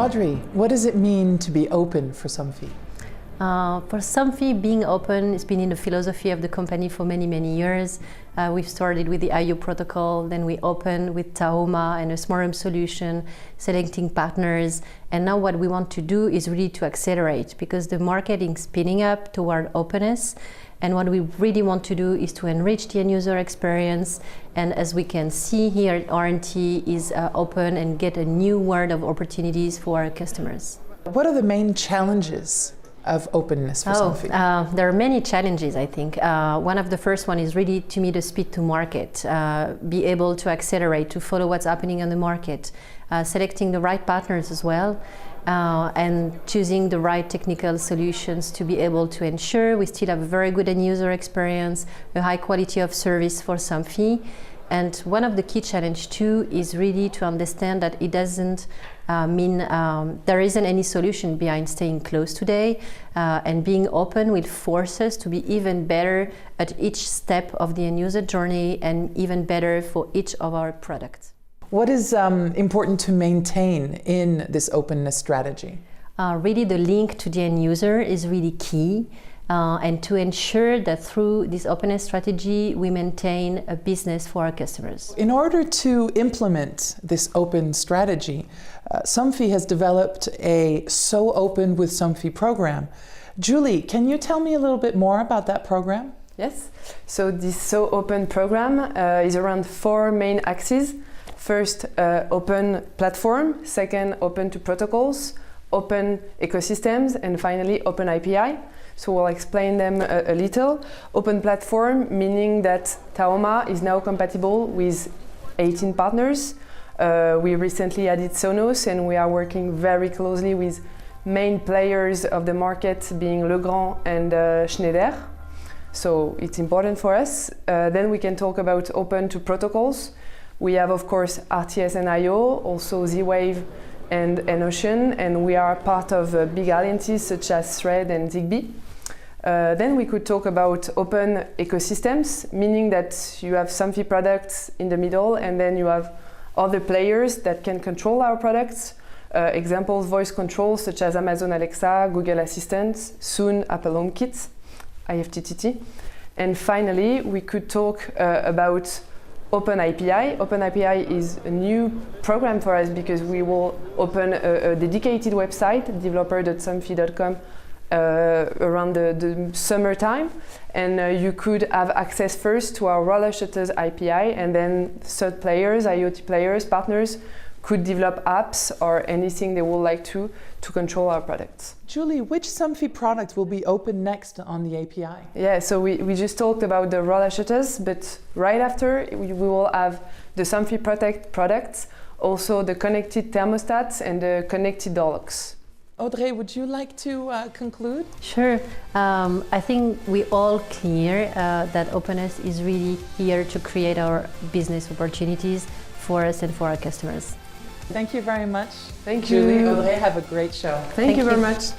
Audrey, what does it mean to be open for Somfy? For Somfy, being open has been in the philosophy of the company for many, many years. We've started with the IO protocol, then we opened with Tahoma and a smart home solution, selecting partners. And now what we want to do is really to accelerate, because the market is spinning up toward openness. And what we really want to do is to enrich the end user experience. And as we can see here at R&T is open and get a new world of opportunities for our customers. What are the main challenges of openness for Somfy? There are many challenges, I think. One of the first one is really, to me, the speed to market. Be able to accelerate, to follow what's happening on the market, selecting the right partners as well, and choosing the right technical solutions to be able to ensure we still have a very good end user experience, a high quality of service for Somfy. And one of the key challenges too is really to understand that it doesn't mean there isn't any solution behind staying close today, and being open will force us to be even better at each step of the end user journey and even better for each of our products. What is important to maintain in this openness strategy? Really the link to the end user is really key. And to ensure that through this openness strategy, we maintain a business for our customers. In order to implement this open strategy, Somfy has developed a So Open with Somfy program. Julie, can you tell me a little bit more about that program? Yes, so this So Open program is around 4 main axes. First, open platform. Second, open to protocols. Open ecosystems. And finally, open API. So we'll explain them a little. Open platform, meaning that Tahoma is now compatible with 18 partners. We recently added Sonos, and we are working very closely with main players of the market, being Legrand and Schneider. So it's important for us. Then we can talk about open to protocols. We have, of course, RTS and IO, also Z-Wave and Ocean, and we are part of big alliances such as Thread and Zigbee. Then we could talk about open ecosystems, meaning that you have Somfy products in the middle, and then you have other players that can control our products. Examples, voice control, such as Amazon Alexa, Google Assistant, soon Apple HomeKit, IFTTT. And finally, we could talk about Open API. Open API is a new program for us because we will open a dedicated website, developer.somfy.com, around the summertime, and you could have access first to our roller shutters API, and then third players, IoT players, partners could develop apps or anything they would like to control our products. Julie, which Somfy product will be open next on the API? Yeah, so we just talked about the roller shutters, but right after we will have the Somfy Protect products, also the connected thermostats and the connected door locks. Audrey, would you like to conclude? Sure. I think we all clear that openness is really here to create our business opportunities for us and for our customers. Thank you very much. Thank you. Julie, Audrey, have a great show. Thank you very much.